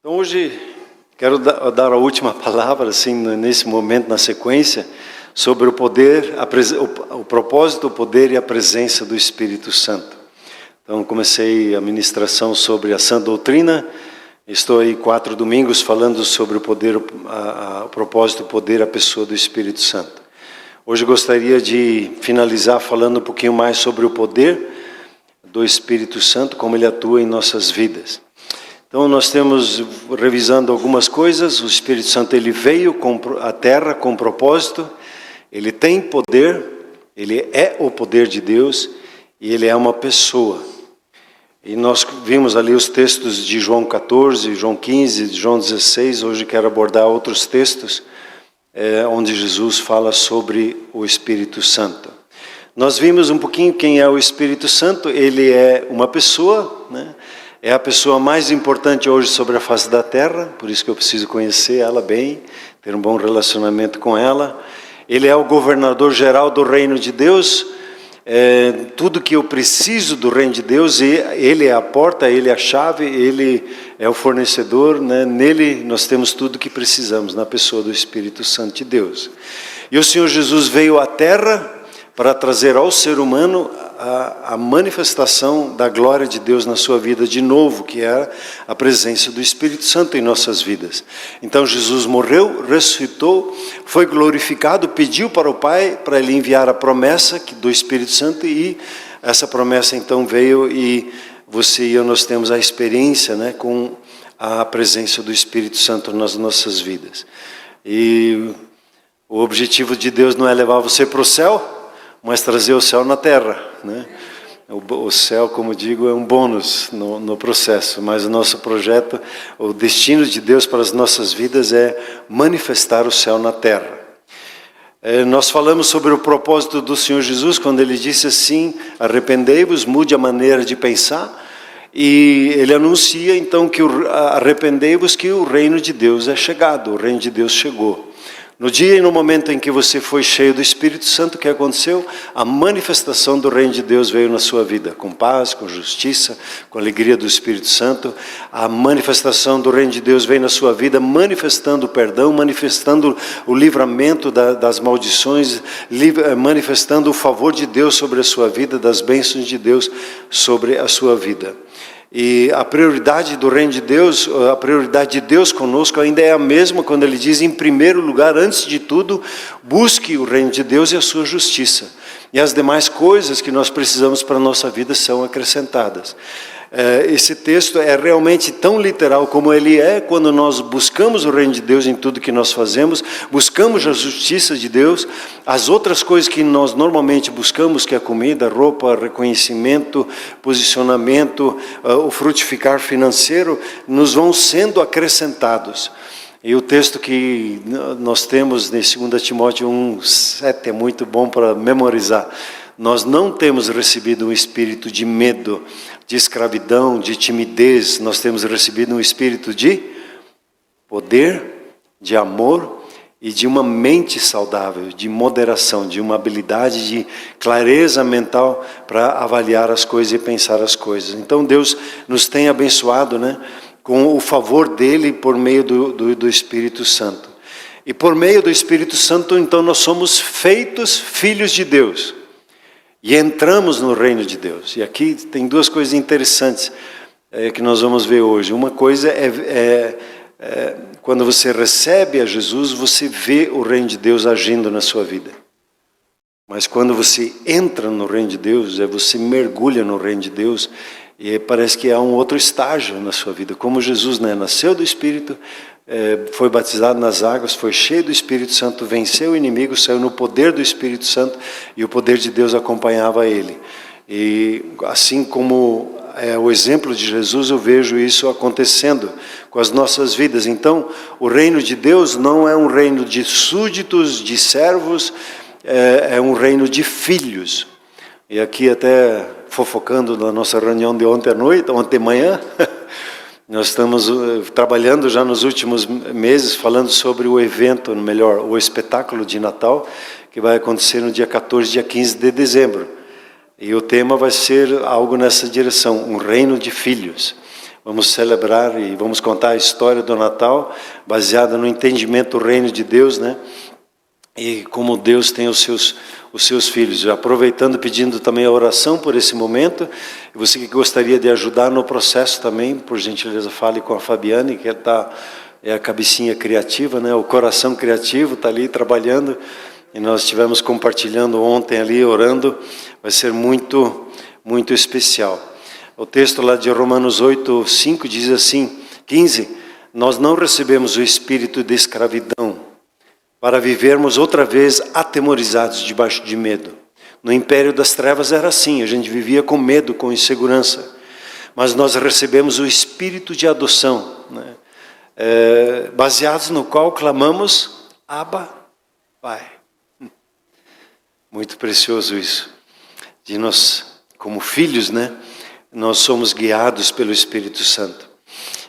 Então hoje quero dar a última palavra, assim, nesse momento, na sequência, sobre o poder, o propósito, o poder e a presença do Espírito Santo. Então comecei a ministração sobre a sã doutrina, estou aí 4 domingos falando sobre o poder, o propósito, o poder, a pessoa do Espírito Santo. Hoje gostaria de finalizar falando um pouquinho mais sobre o poder do Espírito Santo, como ele atua em nossas vidas. Então nós temos, revisando algumas coisas, o Espírito Santo ele veio à Terra com propósito, ele tem poder, ele é o poder de Deus e ele é uma pessoa. E nós vimos ali os textos de João 14, João 15, João 16, hoje quero abordar outros textos, onde Jesus fala sobre o Espírito Santo. Nós vimos um pouquinho quem é o Espírito Santo, ele é uma pessoa, né? É a pessoa mais importante hoje sobre a face da terra, por isso que eu preciso conhecer ela bem, ter um bom relacionamento com ela. Ele é o governador geral do reino de Deus, tudo que eu preciso do reino de Deus, ele é a porta, ele é a chave, ele é o fornecedor, né? Nele nós temos tudo que precisamos, na pessoa do Espírito Santo de Deus. E o Senhor Jesus veio à terra para trazer ao ser humano a manifestação da glória de Deus na sua vida de novo, que é a presença do Espírito Santo em nossas vidas. Então Jesus morreu, ressuscitou, foi glorificado, pediu para o Pai para ele enviar a promessa do Espírito Santo, e essa promessa então veio, e você e eu nós temos a experiência, né, com a presença do Espírito Santo nas nossas vidas. E o objetivo de Deus não é levar você para o céu, mas trazer o céu na terra, né? O céu, como digo, é um bônus no processo, mas o nosso projeto, o destino de Deus para as nossas vidas é manifestar o céu na terra. Nós falamos sobre o propósito do Senhor Jesus, quando ele disse assim: arrependei-vos, mude a maneira de pensar, e ele anuncia então que arrependei-vos, que o reino de Deus é chegado, o reino de Deus chegou. No dia e no momento em que você foi cheio do Espírito Santo, o que aconteceu? A manifestação do reino de Deus veio na sua vida, com paz, com justiça, com alegria do Espírito Santo. A manifestação do reino de Deus veio na sua vida, manifestando o perdão, manifestando o livramento das maldições, manifestando o favor de Deus sobre a sua vida, das bênçãos de Deus sobre a sua vida. E a prioridade do reino de Deus, a prioridade de Deus conosco ainda é a mesma, quando ele diz: em primeiro lugar, antes de tudo, busque o reino de Deus e a sua justiça, e as demais coisas que nós precisamos para a nossa vida são acrescentadas. Esse texto é realmente tão literal como ele é quando nós buscamos o reino de Deus em tudo que nós fazemos, buscamos a justiça de Deus. As outras coisas que nós normalmente buscamos, que é comida, roupa, reconhecimento, posicionamento, o frutificar financeiro, nos vão sendo acrescentados. E o texto que nós temos em 2 Timóteo 1:7 é muito bom para memorizar. Nós não temos recebido um espírito de medo, de escravidão, de timidez. Nós temos recebido um espírito de poder, de amor e de uma mente saudável, de moderação, de uma habilidade de clareza mental para avaliar as coisas e pensar as coisas. Então Deus nos tem abençoado, né, com o favor dele por meio do Espírito Santo. E por meio do Espírito Santo, então, nós somos feitos filhos de Deus. E entramos no reino de Deus. E aqui tem duas coisas interessantes que nós vamos ver hoje. Uma coisa é quando você recebe a Jesus, você vê o reino de Deus agindo na sua vida. Mas quando você entra no reino de Deus, você mergulha no reino de Deus, e parece que há um outro estágio na sua vida. Como Jesus, né, nasceu do Espírito, foi batizado nas águas, foi cheio do Espírito Santo, venceu o inimigo, saiu no poder do Espírito Santo, e o poder de Deus acompanhava ele. E assim como o exemplo de Jesus, eu vejo isso acontecendo com as nossas vidas. Então, o reino de Deus não é um reino de súditos, de servos, é um reino de filhos. E aqui até fofocando na nossa reunião de ontem de manhã, nós estamos trabalhando já nos últimos meses, falando sobre o evento, o espetáculo de Natal, que vai acontecer no dia 14, dia 15 de dezembro. E o tema vai ser algo nessa direção, um reino de filhos. Vamos celebrar e vamos contar a história do Natal, baseada no entendimento do reino de Deus, né? E como Deus tem os seus filhos. Aproveitando, pedindo também a oração por esse momento. E você que gostaria de ajudar no processo também, por gentileza, fale com a Fabiane, que é a cabecinha criativa, né? O coração criativo está ali trabalhando. E nós estivemos compartilhando ontem ali, orando. Vai ser muito, muito especial. O texto lá de Romanos 8, 5 diz assim, 15. Nós não recebemos o espírito de escravidão para vivermos outra vez atemorizados debaixo de medo. No império das trevas era assim, a gente vivia com medo, com insegurança. Mas nós recebemos o espírito de adoção, né? Baseados no qual clamamos, Abba, Pai. Muito precioso isso. De nós, como filhos, né? Nós somos guiados pelo Espírito Santo.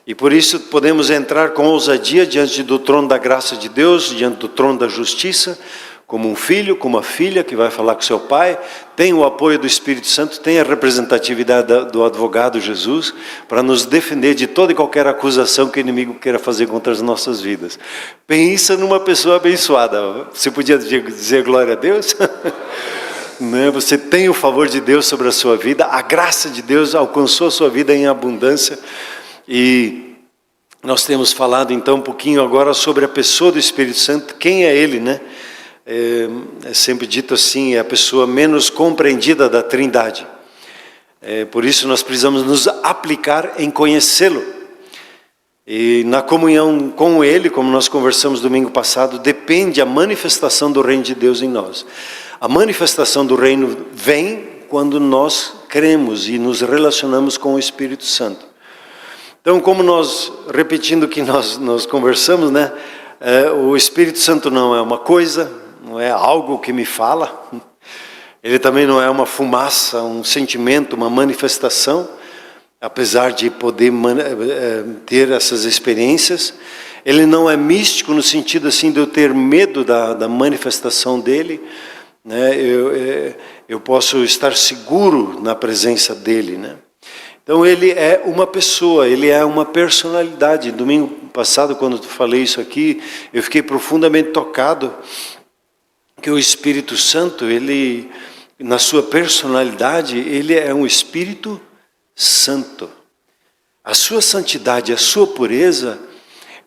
E por isso podemos entrar com ousadia diante do trono da graça de Deus, diante do trono da justiça, como um filho, como uma filha que vai falar com seu pai, tem o apoio do Espírito Santo, tem a representatividade do advogado Jesus, para nos defender de toda e qualquer acusação que o inimigo queira fazer contra as nossas vidas. Pensa numa pessoa abençoada. Você podia dizer glória a Deus? Você tem o favor de Deus sobre a sua vida, a graça de Deus alcançou a sua vida em abundância. E nós temos falado então um pouquinho agora sobre a pessoa do Espírito Santo. Quem é ele, né? É sempre dito assim, é a pessoa menos compreendida da Trindade. Por isso nós precisamos nos aplicar em conhecê-lo. E na comunhão com ele, como nós conversamos domingo passado, depende a manifestação do reino de Deus em nós. A manifestação do reino vem quando nós cremos e nos relacionamos com o Espírito Santo. Então, como nós, repetindo o que nós conversamos, né? O Espírito Santo não é uma coisa, não é algo que me fala. Ele também não é uma fumaça, um sentimento, uma manifestação. Apesar de poder ter essas experiências, ele não é místico no sentido assim de eu ter medo da manifestação dele, né? Eu posso estar seguro na presença dele, né? Então ele é uma pessoa, ele é uma personalidade. Domingo passado, quando eu falei isso aqui, eu fiquei profundamente tocado que o Espírito Santo, ele, na sua personalidade, ele é um Espírito Santo. A sua santidade, a sua pureza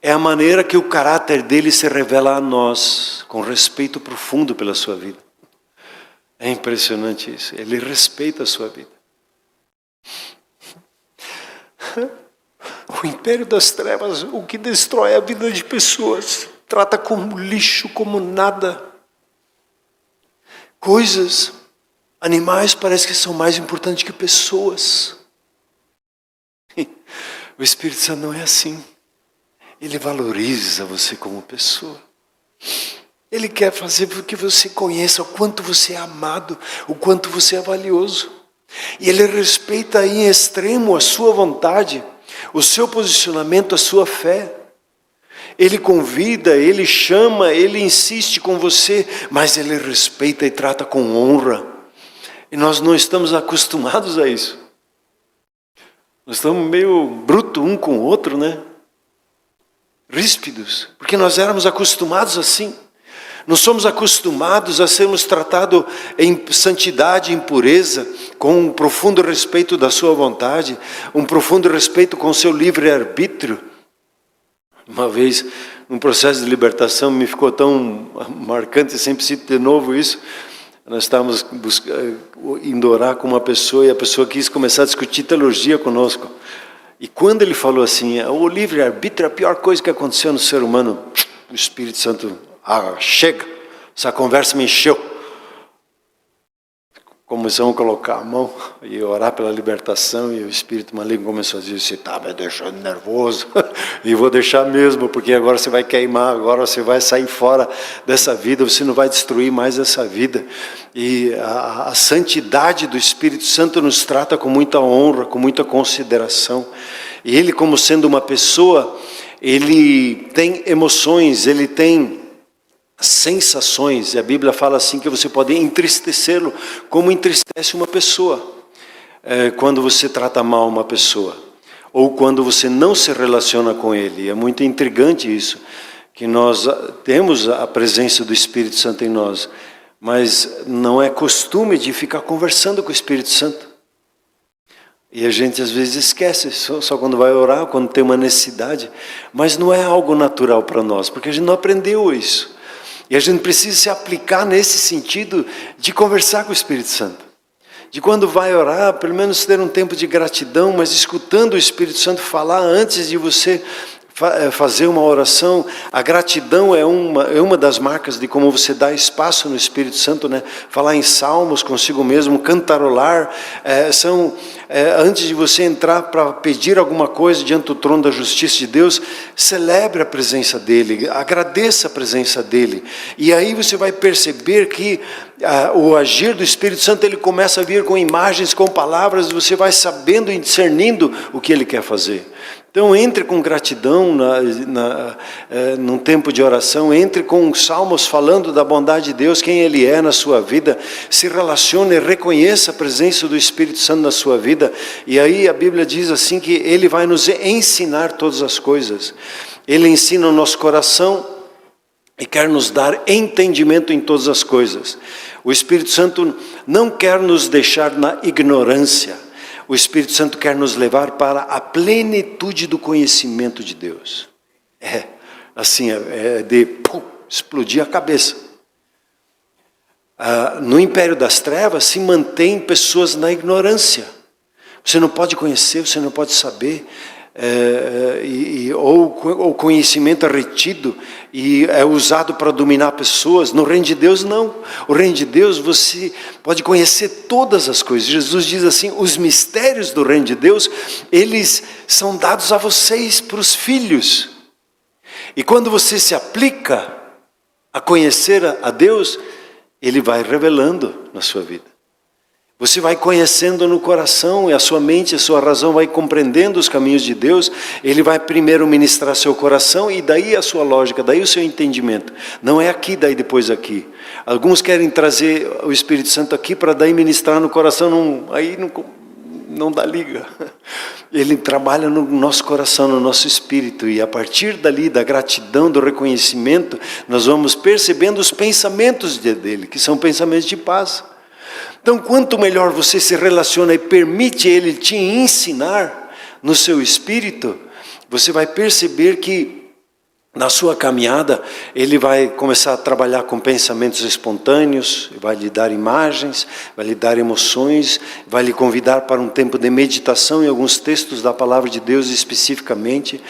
é a maneira que o caráter dele se revela a nós, com respeito profundo pela sua vida. É impressionante isso, ele respeita a sua vida. O império das trevas, o que destrói a vida de pessoas, trata como lixo, como nada. Coisas, animais parece que são mais importantes que pessoas. O Espírito Santo não é assim. Ele valoriza você como pessoa. Ele quer fazer com que você conheça o quanto você é amado, o quanto você é valioso. E ele respeita em extremo a sua vontade, o seu posicionamento, a sua fé. Ele convida, ele chama, ele insiste com você, mas ele respeita e trata com honra. E nós não estamos acostumados a isso. Nós estamos meio bruto um com o outro, né? Ríspidos, porque nós éramos acostumados assim. Não somos acostumados a sermos tratados em santidade, em pureza, com um profundo respeito da sua vontade, um profundo respeito com o seu livre-arbítrio. Uma vez, num processo de libertação, me ficou tão marcante, sempre cito de novo isso. Nós estávamos indo orar com uma pessoa e a pessoa quis começar a discutir teologia conosco. E quando ele falou assim, o livre-arbítrio é a pior coisa que aconteceu no ser humano, o Espírito Santo... chega, essa conversa me encheu. Começamos a colocar a mão e orar pela libertação, e o espírito maligno começou a dizer, você está me deixando nervoso, e vou deixar mesmo, porque agora você vai queimar, agora você vai sair fora dessa vida, você não vai destruir mais essa vida. E a santidade do Espírito Santo nos trata com muita honra, com muita consideração. E ele, como sendo uma pessoa, ele tem emoções, ele tem sensações, e a Bíblia fala assim que você pode entristecê-lo como entristece uma pessoa quando você trata mal uma pessoa, ou quando você não se relaciona com Ele. É muito intrigante isso, que nós temos a presença do Espírito Santo em nós, mas não é costume de ficar conversando com o Espírito Santo. E a gente às vezes esquece, só quando vai orar, quando tem uma necessidade. Mas não é algo natural para nós, porque a gente não aprendeu isso. E a gente precisa se aplicar nesse sentido de conversar com o Espírito Santo. De quando vai orar, pelo menos ter um tempo de gratidão, mas escutando o Espírito Santo falar antes de você fazer uma oração. A gratidão é uma das marcas de como você dá espaço no Espírito Santo, né? Falar em salmos consigo mesmo, cantarolar, antes de você entrar para pedir alguma coisa diante do trono da justiça de Deus, celebre a presença dEle, agradeça a presença dEle, e aí você vai perceber que o agir do Espírito Santo, ele começa a vir com imagens, com palavras, você vai sabendo e discernindo o que Ele quer fazer. Então entre com gratidão num tempo de oração, entre com salmos falando da bondade de Deus, quem Ele é na sua vida, se relacione, reconheça a presença do Espírito Santo na sua vida, e aí a Bíblia diz assim que Ele vai nos ensinar todas as coisas. Ele ensina o nosso coração e quer nos dar entendimento em todas as coisas. O Espírito Santo não quer nos deixar na ignorância. O Espírito Santo quer nos levar para a plenitude do conhecimento de Deus. É de explodir a cabeça. No império das trevas se mantém pessoas na ignorância. Você não pode conhecer, você não pode saber. Ou o conhecimento é retido e é usado para dominar pessoas. No reino de Deus não. O reino de Deus você pode conhecer todas as coisas. Jesus diz assim: os mistérios do reino de Deus, eles são dados a vocês, para os filhos. E quando você se aplica a conhecer a Deus, Ele vai revelando na sua vida. Você vai conhecendo no coração, e a sua mente, a sua razão vai compreendendo os caminhos de Deus. Ele vai primeiro ministrar seu coração, e daí a sua lógica, daí o seu entendimento. Não é aqui, daí depois aqui. Alguns querem trazer o Espírito Santo aqui para daí ministrar no coração, aí não dá liga. Ele trabalha no nosso coração, no nosso espírito, e a partir dali, da gratidão, do reconhecimento, nós vamos percebendo os pensamentos dele, que são pensamentos de paz. Então, quanto melhor você se relaciona e permite Ele te ensinar no seu espírito, você vai perceber que na sua caminhada, Ele vai começar a trabalhar com pensamentos espontâneos, vai lhe dar imagens, vai lhe dar emoções, vai lhe convidar para um tempo de meditação em alguns textos da Palavra de Deus especificamente.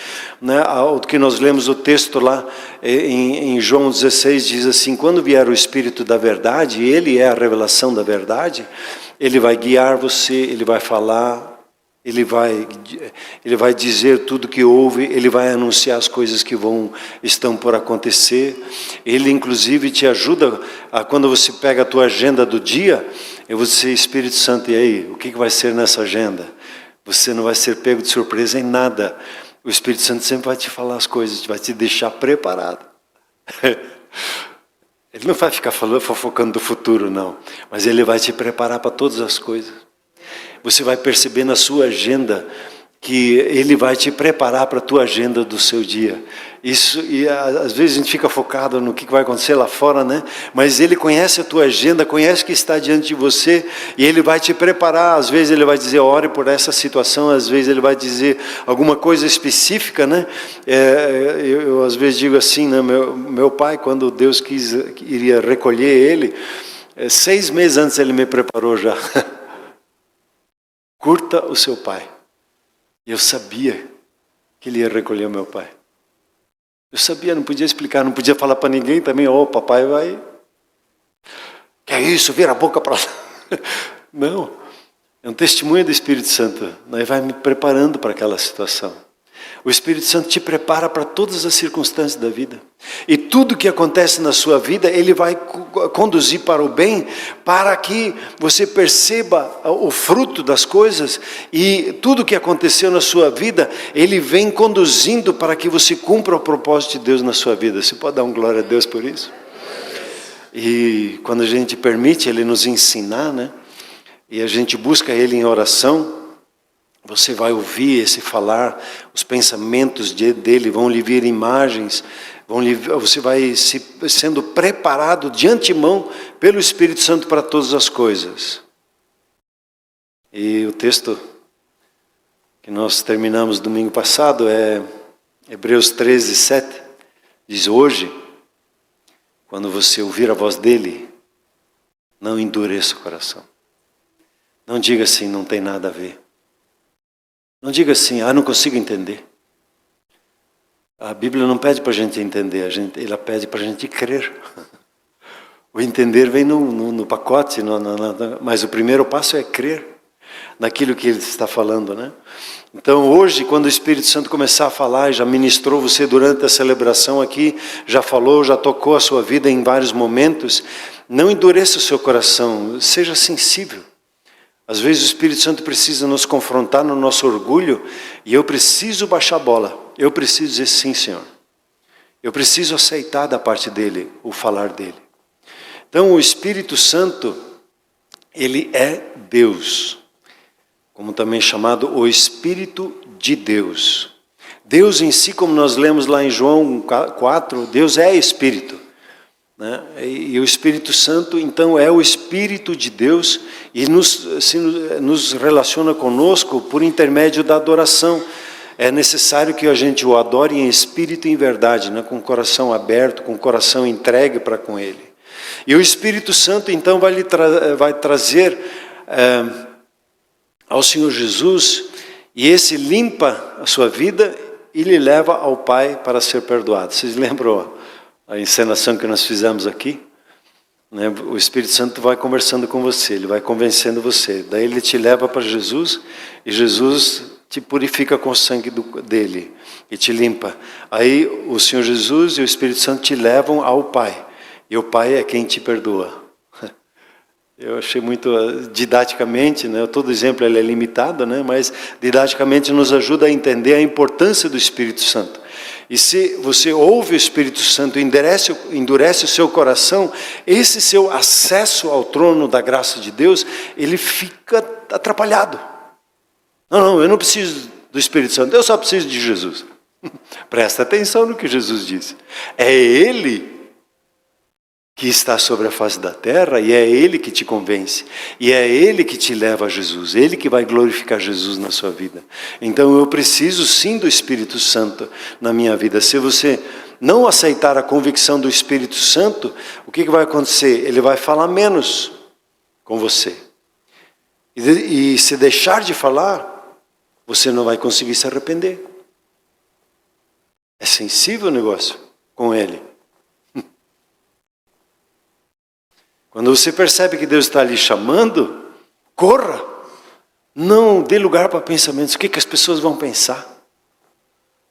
O que nós lemos o texto lá em João 16 diz assim: quando vier o Espírito da verdade, Ele é a revelação da verdade, Ele vai guiar você, Ele vai falar, Ele vai dizer tudo que houve, Ele vai anunciar as coisas que estão por acontecer. Ele inclusive te ajuda quando você pega a tua agenda do dia, e você, Espírito Santo, e aí, o que vai ser nessa agenda? Você não vai ser pego de surpresa em nada. O Espírito Santo sempre vai te falar as coisas, vai te deixar preparado. Ele não vai ficar fofocando do futuro, não, mas Ele vai te preparar para todas as coisas. Você vai perceber na sua agenda que Ele vai te preparar para a tua agenda do seu dia. Isso, e às vezes a gente fica focado no que vai acontecer lá fora, né? Mas Ele conhece a tua agenda, conhece o que está diante de você, e Ele vai te preparar. Às vezes Ele vai dizer, ore por essa situação, às vezes Ele vai dizer alguma coisa específica, né? Eu às vezes digo assim, né? Meu pai, quando Deus iria recolher ele, 6 meses antes Ele me preparou já. Curta o seu pai. Eu sabia que Ele ia recolher o meu pai. Eu sabia, não podia explicar, não podia falar para ninguém também. Papai vai... Que é isso? Vira a boca para lá. Não. É um testemunho do Espírito Santo. Ele vai me preparando para aquela situação. O Espírito Santo te prepara para todas as circunstâncias da vida. E tudo que acontece na sua vida, Ele vai conduzir para o bem, para que você perceba o fruto das coisas. E tudo que aconteceu na sua vida, Ele vem conduzindo para que você cumpra o propósito de Deus na sua vida. Você pode dar um glória a Deus por isso? E quando a gente permite Ele nos ensinar, né? E a gente busca Ele em oração, Você vai ouvir esse falar, os pensamentos dele vão lhe vir imagens, você vai sendo preparado de antemão pelo Espírito Santo para todas as coisas. E o texto que nós terminamos domingo passado é Hebreus 13, 7. Diz: hoje, quando você ouvir a voz dele, não endureça o coração. Não diga assim, não tem nada a ver. Não diga assim, não consigo entender. A Bíblia não pede para a gente entender, ela pede para a gente crer. O entender vem no pacote, mas o primeiro passo é crer naquilo que ele está falando, né? Então hoje, quando o Espírito Santo começar a falar, já ministrou você durante a celebração aqui, já falou, já tocou a sua vida em vários momentos, não endureça o seu coração, seja sensível. Às vezes o Espírito Santo precisa nos confrontar no nosso orgulho, e eu preciso baixar a bola, eu preciso dizer sim, Senhor. Eu preciso aceitar da parte dele, o falar dele. Então o Espírito Santo, ele é Deus, como também chamado o Espírito de Deus. Deus em si, como nós lemos lá em João 4, Deus é Espírito, né? E o Espírito Santo, então, é o Espírito de Deus e nos relaciona conosco por intermédio da adoração. É necessário que a gente o adore em espírito e em verdade, né? Com o coração aberto, com o coração entregue para com Ele. E o Espírito Santo, então, vai trazer ao Senhor Jesus, e esse limpa a sua vida e lhe leva ao Pai para ser perdoado. Vocês lembram a encenação que nós fizemos aqui? Né? O Espírito Santo vai conversando com você, ele vai convencendo você. Daí ele te leva para Jesus, e Jesus te purifica com o sangue dele e te limpa. Aí o Senhor Jesus e o Espírito Santo te levam ao Pai, e o Pai é quem te perdoa. Eu achei muito didaticamente, né? Todo exemplo ele é limitado, né? Mas didaticamente nos ajuda a entender a importância do Espírito Santo. E se você ouve o Espírito Santo e endurece o seu coração, esse seu acesso ao trono da graça de Deus, ele fica atrapalhado. Não, eu não preciso do Espírito Santo, eu só preciso de Jesus. Presta atenção no que Jesus disse. É Ele que está sobre a face da terra, e é Ele que te convence, e é Ele que te leva a Jesus, Ele que vai glorificar Jesus na sua vida. Então eu preciso sim do Espírito Santo na minha vida. Se você não aceitar a convicção do Espírito Santo, o que vai acontecer? Ele vai falar menos com você. E se deixar de falar, você não vai conseguir se arrepender. É sensível o negócio com Ele. Quando você percebe que Deus está lhe chamando, corra. Não dê lugar para pensamentos. O que as pessoas vão pensar?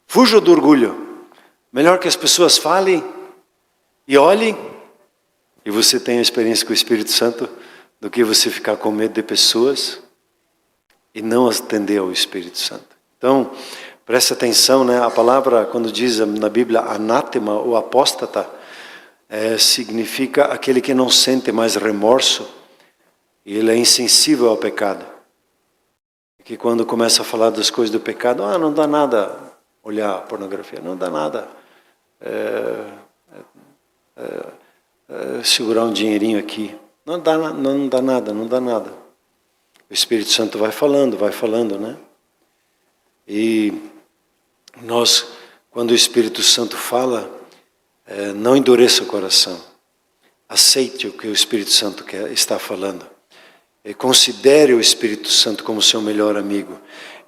Fuja do orgulho. Melhor que as pessoas falem e olhem, e você tenha experiência com o Espírito Santo, do que você ficar com medo de pessoas e não atender ao Espírito Santo. Então, preste atenção, né? A palavra, quando diz na Bíblia anátema ou apóstata, significa aquele que não sente mais remorso, e ele é insensível ao pecado. Que quando começa a falar das coisas do pecado, não dá nada olhar a pornografia, não dá nada segurar um dinheirinho aqui, não dá nada. O Espírito Santo vai falando, né? E nós, quando o Espírito Santo fala, não endureça o coração. Aceite o que o Espírito Santo está falando. E considere o Espírito Santo como seu melhor amigo.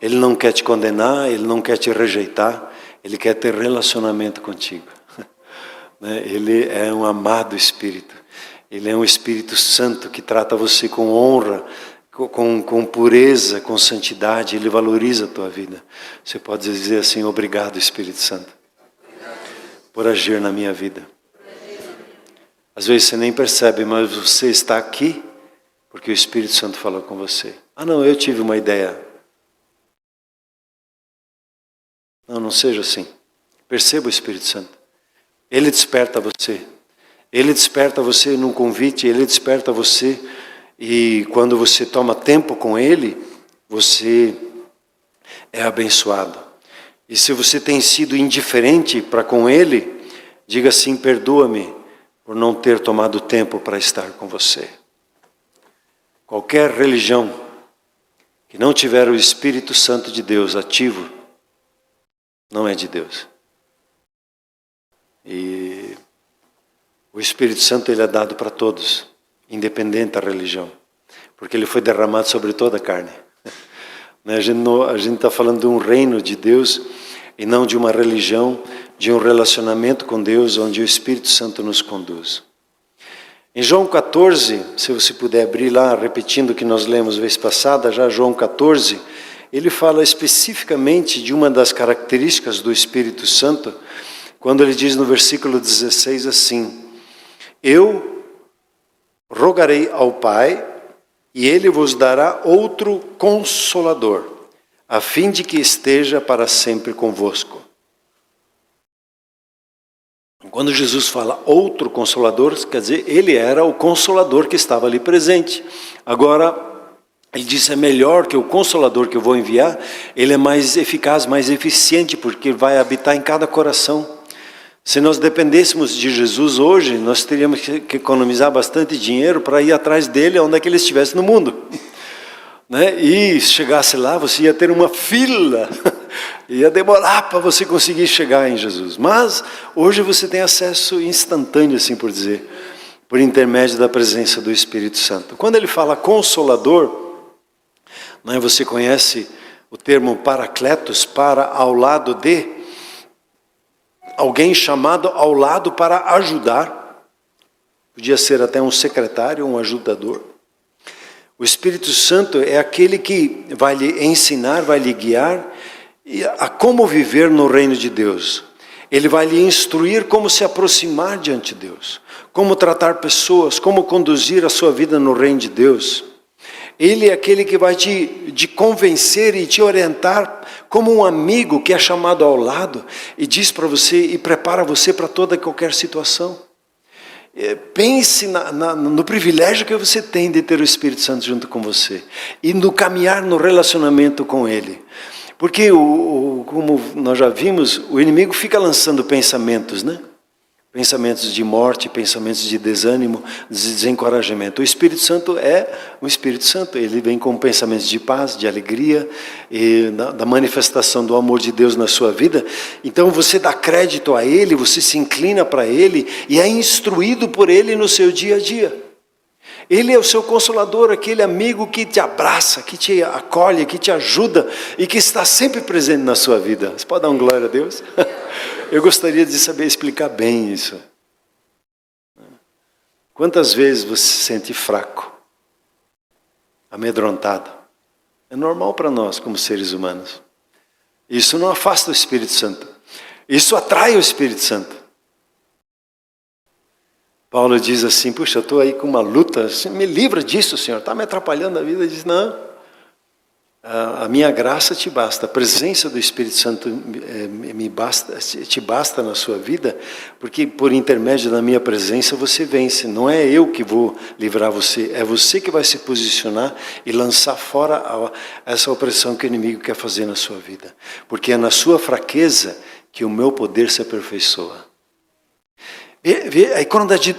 Ele não quer te condenar, ele não quer te rejeitar, ele quer ter relacionamento contigo. Ele é um amado Espírito. Ele é um Espírito Santo que trata você com honra, com pureza, com santidade. Ele valoriza a tua vida. Você pode dizer assim: obrigado, Espírito Santo, por agir na minha vida. Às vezes você nem percebe, mas você está aqui porque o Espírito Santo falou com você. Não, eu tive uma ideia. Não seja assim. Perceba o Espírito Santo. Ele desperta você. Ele desperta você num convite, ele desperta você, e quando você toma tempo com ele, você é abençoado. E se você tem sido indiferente para com Ele, diga assim: perdoa-me por não ter tomado tempo para estar com você. Qualquer religião que não tiver o Espírito Santo de Deus ativo, não é de Deus. E o Espírito Santo, ele é dado para todos, independente da religião, porque ele foi derramado sobre toda a carne. A gente está falando de um reino de Deus e não de uma religião, de um relacionamento com Deus, onde o Espírito Santo nos conduz. Em João 14, se você puder abrir lá, repetindo o que nós lemos vez passada, já João 14, ele fala especificamente de uma das características do Espírito Santo, quando ele diz no versículo 16 assim: eu rogarei ao Pai, e Ele vos dará outro Consolador, a fim de que esteja para sempre convosco. Quando Jesus fala outro Consolador, quer dizer, Ele era o Consolador que estava ali presente. Agora, Ele diz, é melhor que o Consolador que eu vou enviar, Ele é mais eficaz, mais eficiente, porque vai habitar em cada coração. Se nós dependêssemos de Jesus hoje, nós teríamos que economizar bastante dinheiro para ir atrás dele onde é que ele estivesse no mundo. Né? E se chegasse lá, você ia ter uma fila, ia demorar para você conseguir chegar em Jesus. Mas hoje você tem acesso instantâneo, assim por dizer, por intermédio da presença do Espírito Santo. Quando ele fala Consolador, né, você conhece o termo Paracletos, para ao lado de, alguém chamado ao lado para ajudar, podia ser até um secretário, um ajudador. O Espírito Santo é aquele que vai lhe ensinar, vai lhe guiar a como viver no reino de Deus. Ele vai lhe instruir como se aproximar diante de Deus, como tratar pessoas, como conduzir a sua vida no reino de Deus. Ele é aquele que vai te convencer e te orientar como um amigo que é chamado ao lado e diz para você e prepara você para toda e qualquer situação. Pense no privilégio que você tem de ter o Espírito Santo junto com você e no caminhar no relacionamento com Ele. Porque, como nós já vimos, o inimigo fica lançando pensamentos, né? Pensamentos de morte, pensamentos de desânimo, de desencorajamento. O Espírito Santo é o Espírito Santo. Ele vem com pensamentos de paz, de alegria, e da manifestação do amor de Deus na sua vida. Então você dá crédito a Ele, você se inclina para Ele e é instruído por Ele no seu dia a dia. Ele é o seu Consolador, aquele amigo que te abraça, que te acolhe, que te ajuda e que está sempre presente na sua vida. Você pode dar um glória a Deus? Eu gostaria de saber explicar bem isso. Quantas vezes você se sente fraco, amedrontado? É normal para nós como seres humanos. Isso não afasta o Espírito Santo. Isso atrai o Espírito Santo. Paulo diz assim, puxa, eu estou aí com uma luta, me livra disso, Senhor, está me atrapalhando a vida. Ele diz, não, a minha graça te basta, a presença do Espírito Santo te basta na sua vida, porque por intermédio da minha presença você vence. Não é eu que vou livrar você, é você que vai se posicionar e lançar fora essa opressão que o inimigo quer fazer na sua vida. Porque é na sua fraqueza que o meu poder se aperfeiçoa. É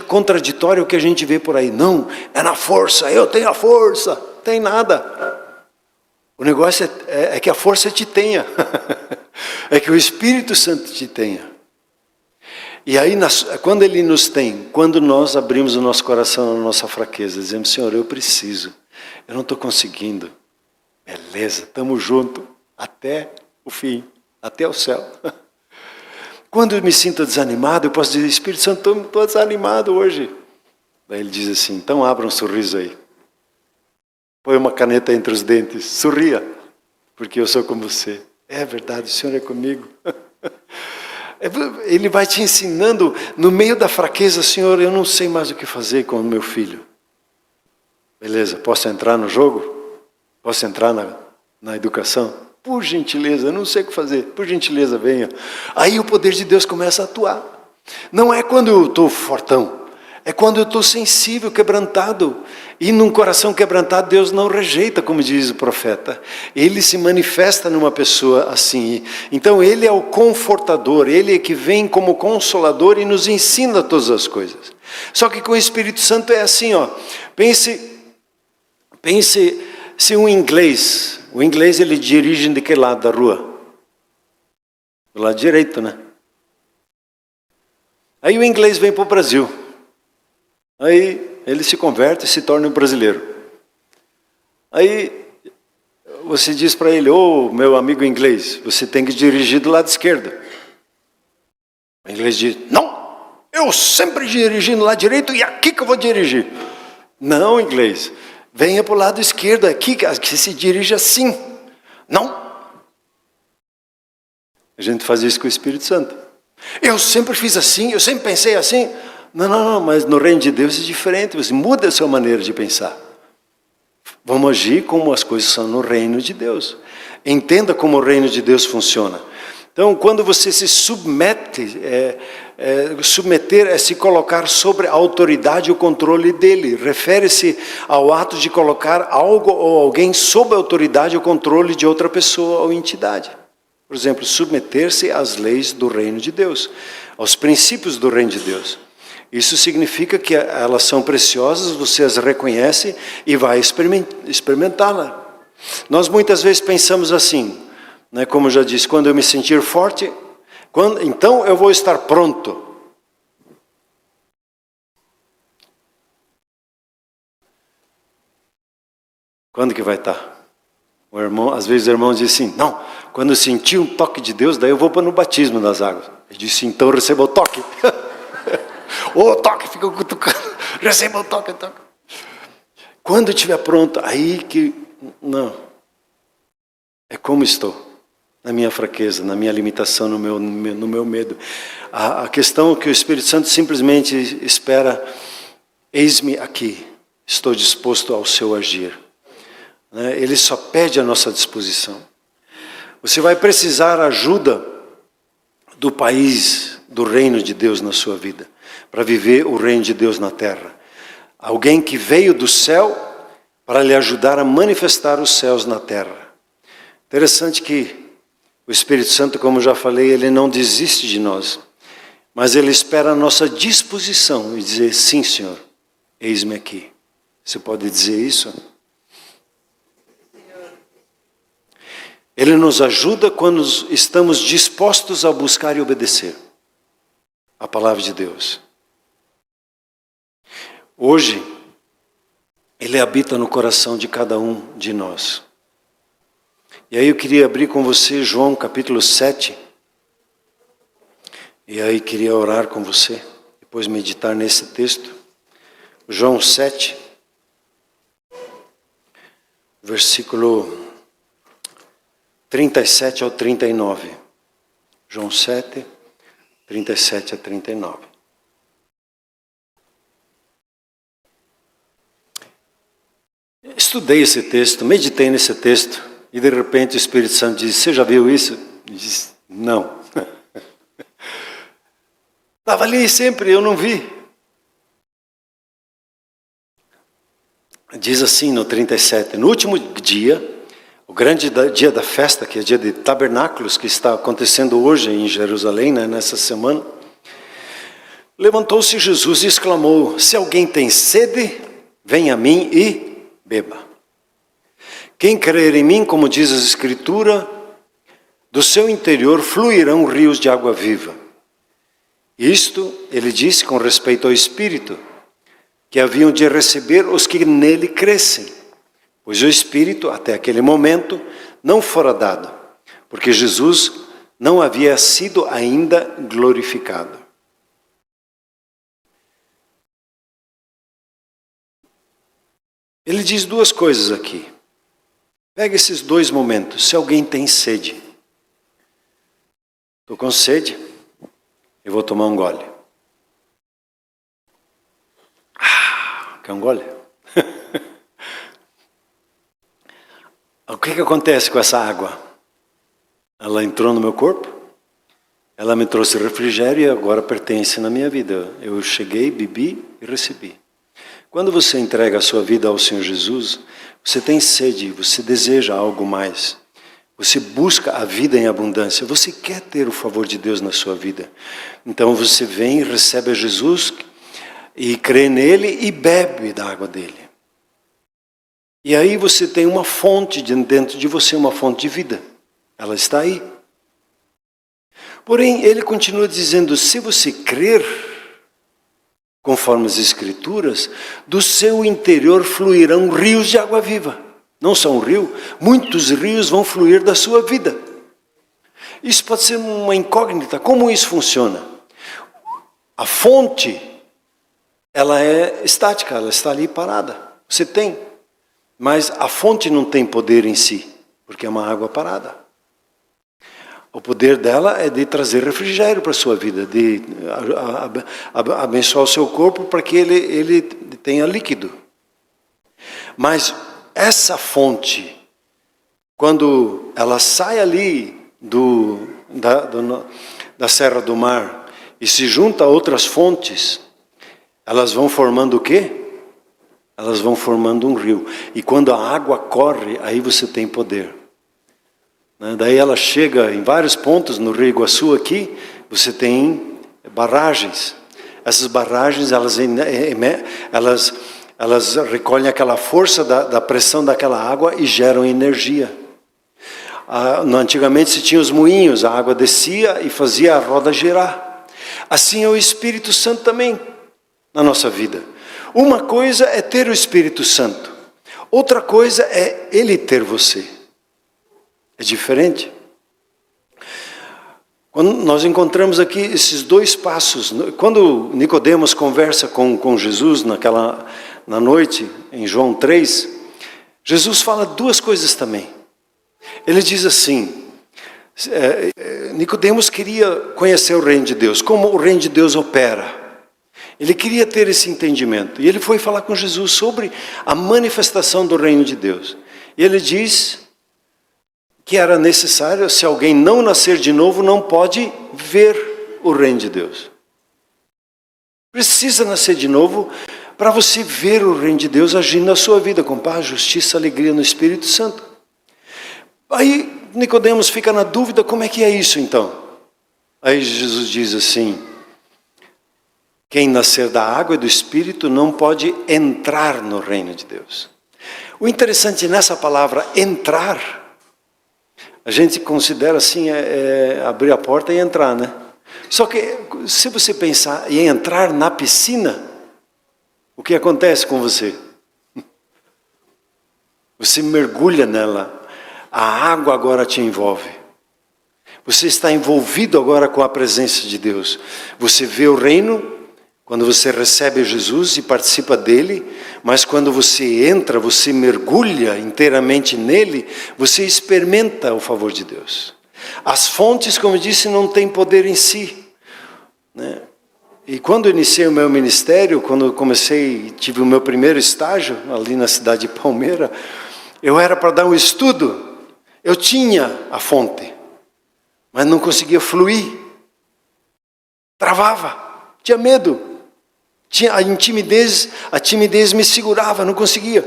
contraditório o que a gente vê por aí. Não, é na força, eu tenho a força. Tem nada. O negócio é que a força te tenha. É que o Espírito Santo te tenha. E aí, quando Ele nos tem, quando nós abrimos o nosso coração na nossa fraqueza, dizemos, Senhor, eu preciso, eu não estou conseguindo. Beleza, estamos juntos até o fim, até o céu. Quando eu me sinto desanimado, eu posso dizer, Espírito Santo, estou desanimado hoje. Daí ele diz assim, então abra um sorriso aí. Põe uma caneta entre os dentes, sorria, porque eu sou com você. É verdade, o Senhor é comigo. Ele vai te ensinando, no meio da fraqueza, Senhor, eu não sei mais o que fazer com o meu filho. Beleza, posso entrar no jogo? Posso entrar na educação? Por gentileza, eu não sei o que fazer, por gentileza, venha. Aí o poder de Deus começa a atuar. Não é quando eu estou fortão, É quando eu estou sensível, quebrantado. E num coração quebrantado, Deus não rejeita, como diz o profeta. Ele se manifesta numa pessoa assim. Então Ele é o confortador, Ele é que vem como consolador e nos ensina todas as coisas. Só que com o Espírito Santo é assim, ó. Pense se o inglês ele dirige de que lado da rua? Do lado direito, né? Aí o inglês vem para o Brasil. Aí ele se converte e se torna um brasileiro. Aí você diz para ele: ô, meu amigo inglês, você tem que dirigir do lado esquerdo. O inglês diz: não, eu sempre dirigi no lado direito e aqui que eu vou dirigir. Não, inglês, venha para o lado esquerdo, aqui que se dirige assim. Não. A gente faz isso com o Espírito Santo. Eu sempre fiz assim, eu sempre pensei assim. Não, mas no reino de Deus é diferente, você muda a sua maneira de pensar. Vamos agir como as coisas são no reino de Deus. Entenda como o reino de Deus funciona. Então, quando você se submete, submeter é se colocar sobre a autoridade e o controle dele. Refere-se ao ato de colocar algo ou alguém sob a autoridade e o controle de outra pessoa ou entidade. Por exemplo, submeter-se às leis do reino de Deus, aos princípios do reino de Deus. Isso significa que elas são preciosas, você as reconhece e vai experimentá-la. Nós muitas vezes pensamos assim, né, como eu já disse, quando eu me sentir forte, então eu vou estar pronto. Quando que vai estar? O irmão, às vezes o irmão diz assim: não, quando eu sentir um toque de Deus, daí eu vou para no batismo das águas. Ele disse: então receba o toque. O toque, fica cutucando, receba o toque. Quando estiver pronto, aí que, não, é como estou, na minha fraqueza, na minha limitação, no meu medo. A questão é que o Espírito Santo simplesmente espera: eis-me aqui, estou disposto ao seu agir. Ele só pede a nossa disposição. Você vai precisar ajuda do país, do reino de Deus na sua vida, para viver o reino de Deus na terra. Alguém que veio do céu para lhe ajudar a manifestar os céus na terra. Interessante que o Espírito Santo, como eu já falei, ele não desiste de nós, mas ele espera a nossa disposição e dizer: sim, Senhor, eis-me aqui. Você pode dizer isso? Ele nos ajuda quando estamos dispostos a buscar e obedecer a palavra de Deus. Hoje, Ele habita no coração de cada um de nós. E aí eu queria abrir com você João capítulo 7. E aí queria orar com você, depois meditar nesse texto. João 7, versículo 37 ao 39. João 7, 37 a 39. Estudei esse texto, meditei nesse texto, e de repente o Espírito Santo disse: você já viu isso? Eu disse: não. Estava ali sempre, eu não vi. Diz assim no 37, no último dia, o grande dia da festa, que é o dia de tabernáculos, que está acontecendo hoje em Jerusalém, né, nessa semana, levantou-se Jesus e exclamou: se alguém tem sede, venha a mim e beba. Quem crer em mim, como diz a Escritura, do seu interior fluirão rios de água viva. Isto ele disse com respeito ao Espírito, que haviam de receber os que nele crescem, pois o Espírito, até aquele momento, não fora dado, porque Jesus não havia sido ainda glorificado. Ele diz duas coisas aqui. Pega esses dois momentos. Se alguém tem sede, estou com sede, eu vou tomar um gole. Quer um gole? O que acontece com essa água? Ela entrou no meu corpo, Ela me trouxe refrigério e agora pertence na minha vida. Eu cheguei, bebi e recebi. Quando você entrega a sua vida ao Senhor Jesus, você tem sede, você deseja algo mais. Você busca a vida em abundância. Você quer ter o favor de Deus na sua vida. Então você vem, recebe a Jesus e crê nele e bebe da água dele. E aí você tem uma fonte dentro de você, uma fonte de vida. Ela está aí. Porém, ele continua dizendo, se você crer, conforme as Escrituras, do seu interior fluirão rios de água viva. Não só um rio, muitos rios vão fluir da sua vida. Isso pode ser uma incógnita. Como isso funciona? A fonte, ela é estática, ela está ali parada. Você tem, mas a fonte não tem poder em si, porque é uma água parada. O poder dela é de trazer refrigério para a sua vida, de abençoar o seu corpo para que ele tenha líquido. Mas essa fonte, quando ela sai ali da Serra do Mar e se junta a outras fontes, elas vão formando o quê? Elas vão formando um rio. E quando a água corre, aí você tem poder. Daí ela chega em vários pontos no Rio Iguaçu aqui, você tem barragens. Essas barragens, elas recolhem aquela força da pressão daquela água e geram energia. Antigamente se tinha os moinhos, a água descia e fazia a roda girar. Assim é o Espírito Santo também na nossa vida. Uma coisa é ter o Espírito Santo, outra coisa é ele ter você. É diferente. Quando nós encontramos aqui esses dois passos, quando Nicodemos conversa com Jesus na noite, em João 3, Jesus fala duas coisas também. Ele diz assim, Nicodemos queria conhecer o reino de Deus, como o reino de Deus opera. Ele queria ter esse entendimento. E ele foi falar com Jesus sobre a manifestação do reino de Deus. E ele diz que era necessário, se alguém não nascer de novo, não pode ver o reino de Deus. Precisa nascer de novo para você ver o reino de Deus agindo na sua vida, com paz, justiça, alegria no Espírito Santo. Aí Nicodemos fica na dúvida, como é que é isso então? Aí Jesus diz assim, quem nascer da água e do Espírito não pode entrar no reino de Deus. O interessante nessa palavra entrar, a gente considera assim, abrir a porta e entrar, né? Só que, se você pensar em entrar na piscina, o que acontece com você? Você mergulha nela, a água agora te envolve. Você está envolvido agora com a presença de Deus. Você vê o reino quando você recebe Jesus e participa dele, mas quando você entra, você mergulha inteiramente nele, você experimenta o favor de Deus. As fontes, como eu disse, não têm poder em si, né? E quando eu iniciei o meu ministério, quando eu tive o meu primeiro estágio ali na cidade de Palmeira, eu era para dar um estudo, eu tinha a fonte, mas não conseguia fluir, travava, tinha medo. A timidez me segurava, não conseguia.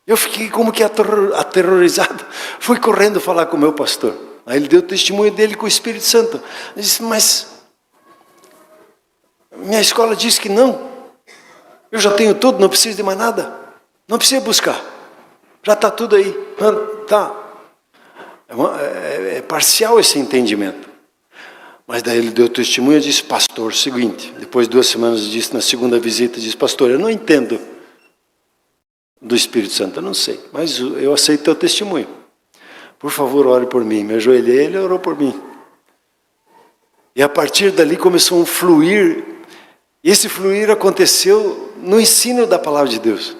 Eu fiquei como que aterrorizado. Fui correndo falar com o meu pastor. Aí ele deu o testemunho dele com o Espírito Santo. Eu disse, mas minha escola diz que não. Eu já tenho tudo, não preciso de mais nada. Não precisa buscar. Já está tudo aí. Tá. É parcial esse entendimento. Mas daí ele deu testemunho e disse, pastor, seguinte, depois de 2 semanas disse, na segunda visita, disse, pastor, eu não entendo do Espírito Santo, eu não sei, mas eu aceito teu testemunho. Por favor, ore por mim. Me ajoelhei, ele orou por mim. E a partir dali começou um fluir. E esse fluir aconteceu no ensino da palavra de Deus.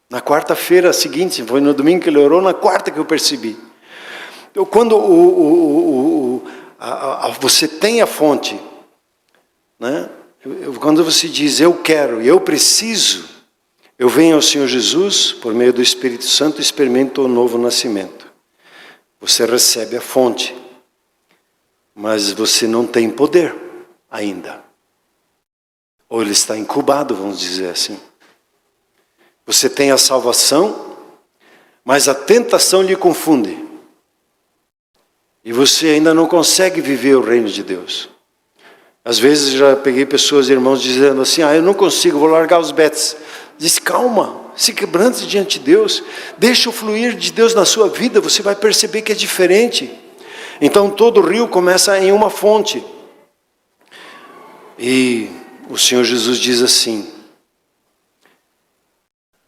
Na quarta-feira seguinte, foi no domingo que ele orou, na quarta que eu percebi. Então, quando você tem a fonte, né? Quando você diz, eu quero, eu preciso, eu venho ao Senhor Jesus, por meio do Espírito Santo, experimento o novo nascimento. Você recebe a fonte. mas você não tem poder ainda. Ou ele está incubado, vamos dizer assim. Você tem a salvação, mas a tentação lhe confunde. E você ainda não consegue viver o reino de Deus. Às vezes já peguei pessoas, irmãos, dizendo assim, eu não consigo, vou largar os bets. Diz, calma, se quebrante diante de Deus, deixa o fluir de Deus na sua vida, você vai perceber que é diferente. Então todo rio começa em uma fonte. E o Senhor Jesus diz assim,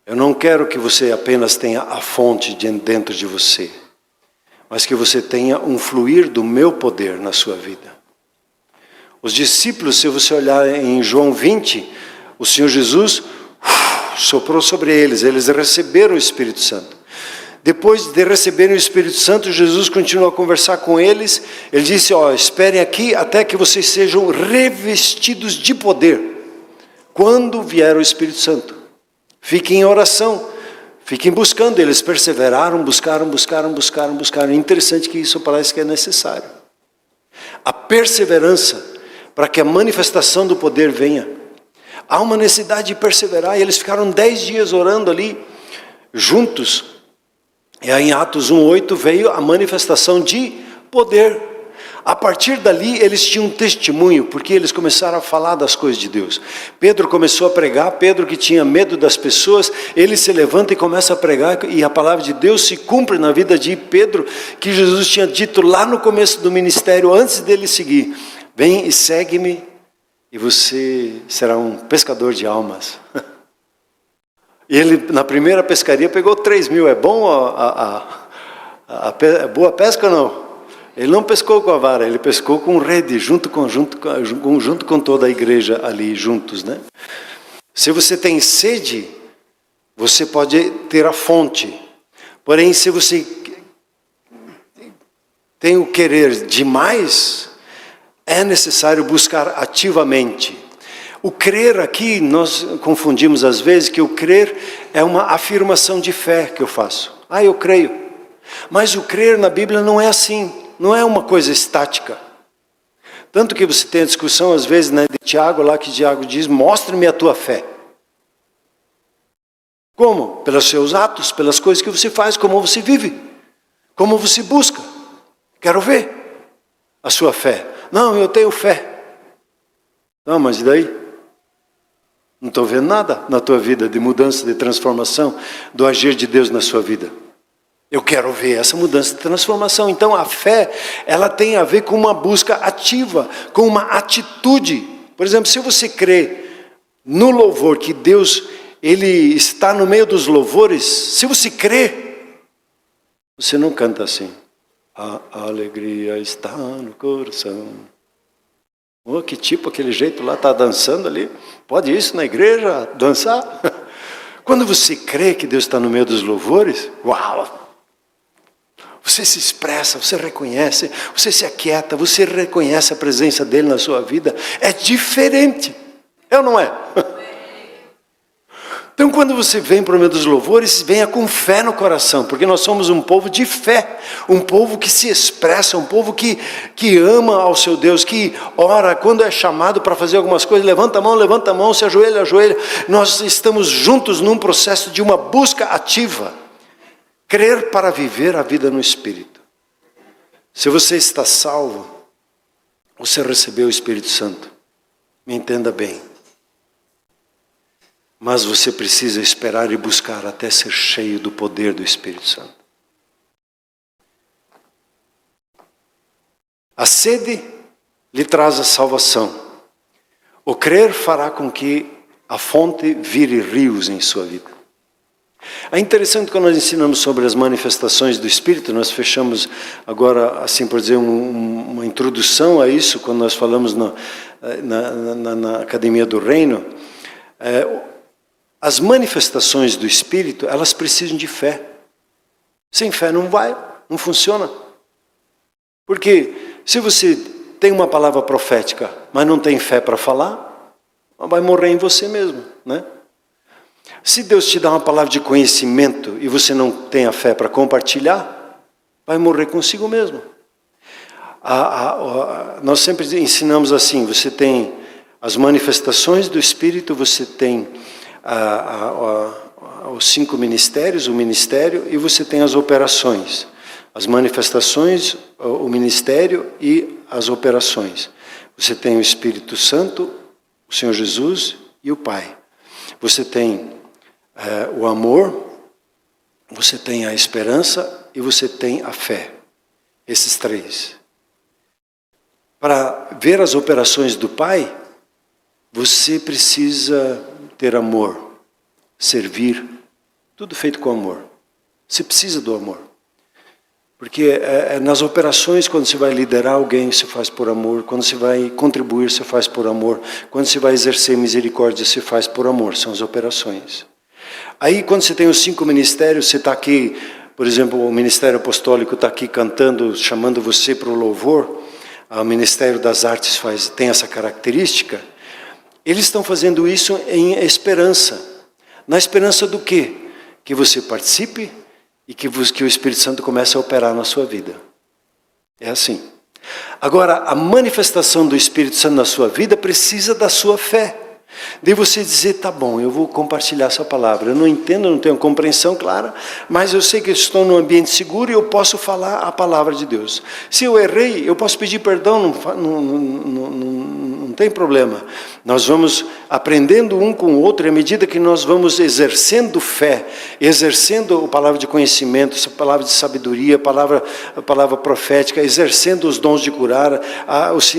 eu não quero que você apenas tenha a fonte dentro de você, mas que você tenha um fluir do meu poder na sua vida. Os discípulos, se você olhar em João 20, o Senhor Jesus soprou sobre eles, eles receberam o Espírito Santo. Depois de receberem o Espírito Santo, Jesus continuou a conversar com eles. Ele disse, esperem aqui até que vocês sejam revestidos de poder, quando vier o Espírito Santo. Fiquem em oração, fiquem buscando. Eles perseveraram, buscaram. Interessante que isso parece que é necessário. A perseverança, para que a manifestação do poder venha. Há uma necessidade de perseverar, e eles ficaram 10 dias orando ali, juntos. E aí em Atos 1:8 veio a manifestação de poder. A partir dali eles tinham um testemunho, porque eles começaram a falar das coisas de Deus. Pedro começou a pregar, Pedro que tinha medo das pessoas, ele se levanta e começa a pregar, e a palavra de Deus se cumpre na vida de Pedro, que Jesus tinha dito lá no começo do ministério, antes dele seguir, vem e segue-me, e você será um pescador de almas. Ele, na primeira pescaria, pegou 3.000. É bom a boa pesca ou não? Ele não pescou com a vara, ele pescou com rede, junto com toda a igreja ali, juntos, né? Se você tem sede, você pode ter a fonte. Porém, se você tem o querer demais, é necessário buscar ativamente. O crer aqui, nós confundimos às vezes que o crer é uma afirmação de fé que eu faço. Eu creio. Mas o crer na Bíblia não é assim, não é uma coisa estática. Tanto que você tem a discussão às vezes, né, de Tiago, lá que Tiago diz, mostre-me a tua fé. Como? Pelos seus atos, pelas coisas que você faz, como você vive, como você busca. Quero ver a sua fé. Não, eu tenho fé. Não, mas e daí? Não estou vendo nada na tua vida de mudança, de transformação, do agir de Deus na sua vida. Eu quero ver essa mudança de transformação. Então a fé, ela tem a ver com uma busca ativa, com uma atitude. Por exemplo, se você crê no louvor, que Deus, Ele está no meio dos louvores, se você crê, você não canta assim. A alegria está no coração. Que tipo, aquele jeito lá, está dançando ali. Pode isso na igreja, dançar? Quando você crê que Deus está no meio dos louvores, uau! Você se expressa, você reconhece, você se aquieta, você reconhece a presença dEle na sua vida. É diferente, é ou não é? Então quando você vem para o meio dos louvores, venha com fé no coração, porque nós somos um povo de fé, um povo que se expressa, um povo que ama ao seu Deus, que ora, quando é chamado para fazer algumas coisas, levanta a mão, se ajoelha, ajoelha. Nós estamos juntos num processo de uma busca ativa, crer para viver a vida no Espírito. Se você está salvo, você recebeu o Espírito Santo, me entenda bem. Mas você precisa esperar e buscar até ser cheio do poder do Espírito Santo. A sede lhe traz a salvação. O crer fará com que a fonte vire rios em sua vida. É interessante quando nós ensinamos sobre as manifestações do Espírito, nós fechamos agora, assim por dizer, uma introdução a isso, quando nós falamos na Academia do Reino. As manifestações do Espírito, elas precisam de fé. Sem fé não funciona. Porque se você tem uma palavra profética, mas não tem fé para falar, vai morrer em você mesmo, né? Se Deus te dá uma palavra de conhecimento e você não tem a fé para compartilhar, vai morrer consigo mesmo. Nós sempre ensinamos assim, você tem as manifestações do Espírito, você tem os 5 ministérios, o ministério, e você tem as operações. As manifestações, o ministério e as operações. Você tem o Espírito Santo, o Senhor Jesus e o Pai. Você tem o amor, você tem a esperança e você tem a fé. Esses 3. Para ver as operações do Pai, você precisa ter amor, servir, tudo feito com amor. Você precisa do amor. Porque nas operações, quando você vai liderar alguém, você faz por amor. Quando você vai contribuir, você faz por amor. Quando você vai exercer misericórdia, você faz por amor. São as operações. Aí, quando você tem os 5 ministérios, você está aqui, por exemplo, o Ministério Apostólico está aqui cantando, chamando você para o louvor. O Ministério das Artes tem essa característica. Eles estão fazendo isso em esperança. Na esperança do quê? Que você participe e que o Espírito Santo comece a operar na sua vida. É assim. Agora, a manifestação do Espírito Santo na sua vida precisa da sua fé. De você dizer, tá bom, eu vou compartilhar essa palavra. Eu não entendo, não tenho compreensão clara, mas eu sei que eu estou num ambiente seguro e eu posso falar a palavra de Deus. Se eu errei, eu posso pedir perdão, não tem problema. Nós vamos aprendendo um com o outro, e à medida que nós vamos exercendo fé, exercendo a palavra de conhecimento, a palavra de sabedoria, a palavra profética, exercendo os dons de curar, os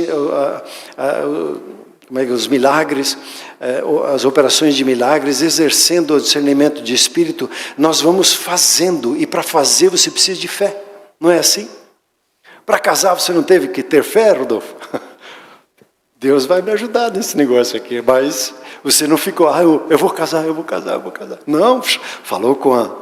milagres, as operações de milagres, exercendo o discernimento de espírito, nós vamos fazendo, e para fazer você precisa de fé, não é assim? Para casar você não teve que ter fé, Rodolfo? Deus vai me ajudar nesse negócio aqui, mas você não ficou, eu vou casar. Não, falou com a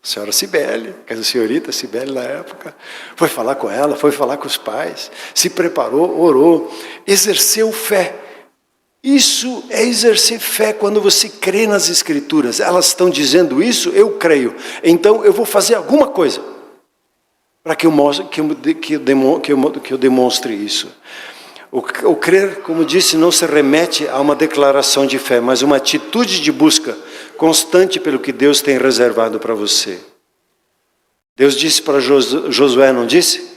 senhora Cibele, que era a senhorita Cibele na época, foi falar com ela, foi falar com os pais, se preparou, orou, exerceu fé. Isso é exercer fé quando você crê nas Escrituras. Elas estão dizendo isso, eu creio. Então eu vou fazer alguma coisa para que eu demonstre isso. O crer, como disse, não se remete a uma declaração de fé, mas uma atitude de busca constante pelo que Deus tem reservado para você. Deus disse para Josué, não disse?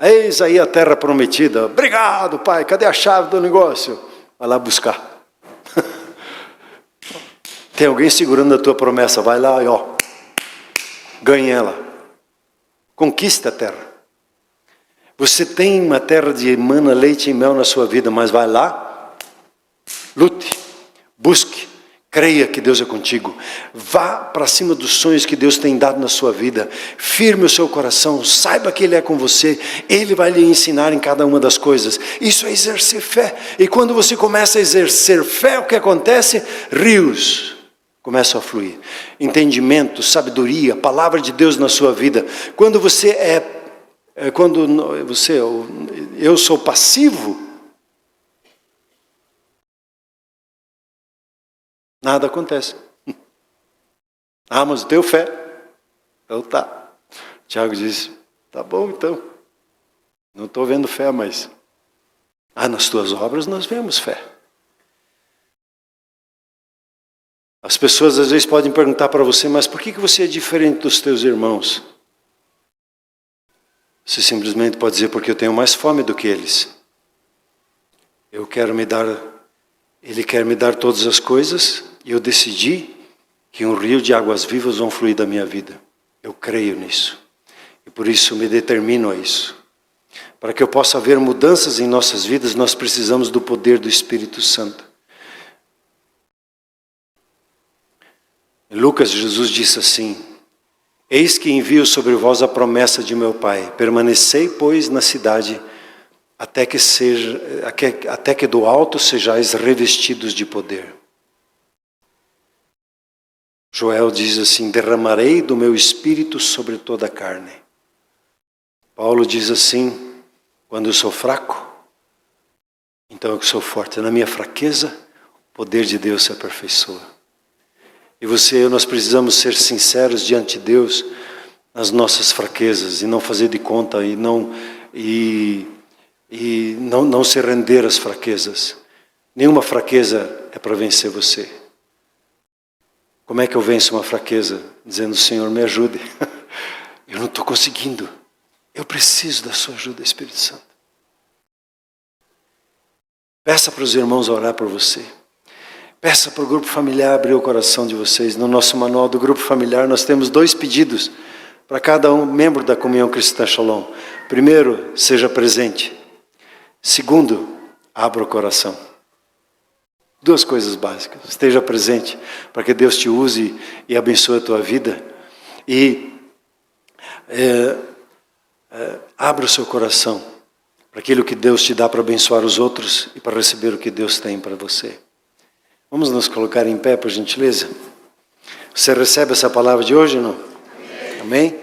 Eis aí a terra prometida. Obrigado, pai, cadê a chave do negócio? Vai lá buscar. Tem alguém segurando a tua promessa, vai lá e ganha ela. Conquista a terra. Você tem uma terra de emana leite e mel na sua vida, mas vai lá, lute, busque, creia que Deus é contigo. Vá para cima dos sonhos que Deus tem dado na sua vida. Firme o seu coração, saiba que Ele é com você. Ele vai lhe ensinar em cada uma das coisas. Isso é exercer fé. E quando você começa a exercer fé, o que acontece? Rios começam a fluir. Entendimento, sabedoria, palavra de Deus na sua vida. Quando eu sou passivo, nada acontece. Mas eu tenho fé. Então tá. Tiago disse, tá bom então. Não estou vendo fé, mas nas tuas obras nós vemos fé. As pessoas às vezes podem perguntar para você, mas por que você é diferente dos teus irmãos? Você simplesmente pode dizer, porque eu tenho mais fome do que eles. Ele quer me dar todas as coisas, e eu decidi que um rio de águas vivas vão fluir da minha vida. Eu creio nisso. E por isso me determino a isso. Para que eu possa haver mudanças em nossas vidas, nós precisamos do poder do Espírito Santo. Em Lucas, Jesus disse assim, eis que envio sobre vós a promessa de meu Pai. Permanecei, pois, na cidade, até que do alto sejais revestidos de poder. Joel diz assim, derramarei do meu espírito sobre toda a carne. Paulo diz assim, quando eu sou fraco, então eu sou forte. Na minha fraqueza, o poder de Deus se aperfeiçoa. E nós precisamos ser sinceros diante de Deus nas nossas fraquezas e não fazer de conta e E não se render às fraquezas. Nenhuma fraqueza é para vencer você. Como é que eu venço uma fraqueza? Dizendo, Senhor, me ajude. Eu não estou conseguindo. Eu preciso da sua ajuda, Espírito Santo. Peça para os irmãos orar por você. Peça para o grupo familiar abrir o coração de vocês. No nosso manual do grupo familiar nós temos 2 pedidos para cada membro da Comunhão Cristã Shalom. Primeiro, seja presente. Segundo, abra o coração. 2 coisas básicas. Esteja presente para que Deus te use e abençoe a tua vida. E abra o seu coração para aquilo que Deus te dá para abençoar os outros e para receber o que Deus tem para você. Vamos nos colocar em pé, por gentileza? Você recebe essa palavra de hoje ou não? Amém?